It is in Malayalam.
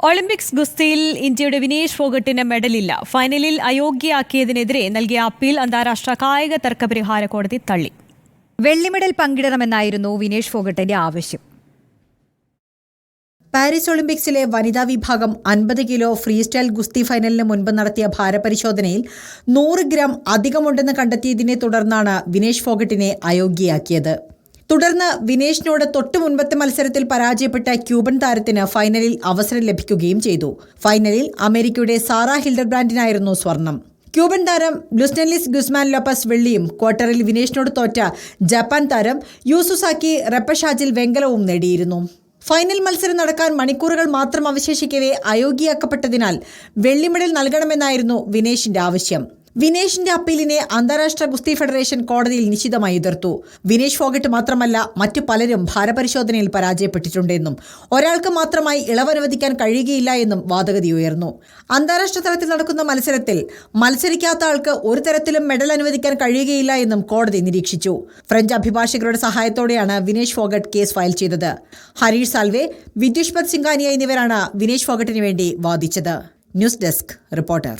ഒളിമ്പിക്സ് ഗുസ്തിയിൽ ഇന്ത്യയുടെ വിനേഷ് ഫോഗട്ടിന് മെഡലില്ല. ഫൈനലിൽ അയോഗ്യയാക്കിയതിനെതിരെ നൽകിയ അപ്പീൽ അന്താരാഷ്ട്ര കായിക തർക്കപരിഹാര കോടതി തള്ളി. വെള്ളി മെഡൽ പങ്കിടണമെന്നായിരുന്നു വിനേഷ് ഫോഗട്ടിന്റെ ആവശ്യം. പാരീസ് ഒളിമ്പിക്സിലെ വനിതാ വിഭാഗം 50 കിലോ ഫ്രീ സ്റ്റൈൽ ഗുസ്തി ഫൈനലിന് മുൻപ് നടത്തിയ ഭാരപരിശോധനയിൽ 100 ഗ്രാം അധികമുണ്ടെന്ന് കണ്ടെത്തിയതിനെ തുടർന്നാണ് വിനേഷ് ഫോഗട്ടിനെ അയോഗ്യയാക്കിയത്. തുടർന്ന് വിനേഷിനോട് തൊട്ടു മുൻപത്തെ മത്സരത്തിൽ പരാജയപ്പെട്ട ക്യൂബൻ താരത്തിന് ഫൈനലിൽ അവസരം ലഭിക്കുകയും ചെയ്തു. ഫൈനലിൽ അമേരിക്കയുടെ സാറ ഹിൽഡർബ്രാൻഡിനായിരുന്നു സ്വർണം. ക്യൂബൻ താരം ലുസ്നെലിസ് ഗുസ്മാൻ ലോപ്പസ് വെള്ളിയും ക്വാർട്ടറിൽ വിനേഷിനോട് തോറ്റ ജപ്പാൻ താരം യൂസുസാക്കി റെപ്പഷാജിൽ വെങ്കലവും നേടിയിരുന്നു. ഫൈനൽ മത്സരം നടക്കാൻ മണിക്കൂറുകൾ മാത്രം അവശേഷിക്കവേ അയോഗ്യയാക്കപ്പെട്ടതിനാൽ വെള്ളി മെഡൽ നൽകണമെന്നായിരുന്നു വിനേഷിന്റെ ആവശ്യം. വിനേഷിന്റെ അപ്പീലിനെ അന്താരാഷ്ട്ര ഗുസ്തി ഫെഡറേഷൻ കോടതിയിൽ നിശിതമായി എതിർത്തു. വിനേഷ് ഫോഗട്ട് മാത്രമല്ല മറ്റു പലരും ഭാരപരിശോധനയിൽ പരാജയപ്പെട്ടിട്ടുണ്ടെന്നും ഒരാൾക്ക് മാത്രമായി ഇളവ് അനുവദിക്കാൻ കഴിയുകയില്ല എന്നും വാദഗതി ഉയർന്നു. അന്താരാഷ്ട്ര തലത്തിൽ നടക്കുന്ന മത്സരത്തിൽ മത്സരിക്കാത്ത ആൾക്ക് ഒരു തരത്തിലും മെഡൽ അനുവദിക്കാൻ കഴിയുകയില്ല എന്നും കോടതി നിരീക്ഷിച്ചു. ഫ്രഞ്ച് അഭിഭാഷകരുടെ സഹായത്തോടെയാണ് വിനേഷ് ഫോഗട്ട് കേസ് ഫയൽ ചെയ്തത്. ഹരീഷ് സാൽവെ, വിദ്യുഷ്പത് സിംഗാനിയ എന്നിവരാണ് വിനേഷ് ഫോഗട്ടിന് വേണ്ടി വാദിച്ചത്. News desk reporter.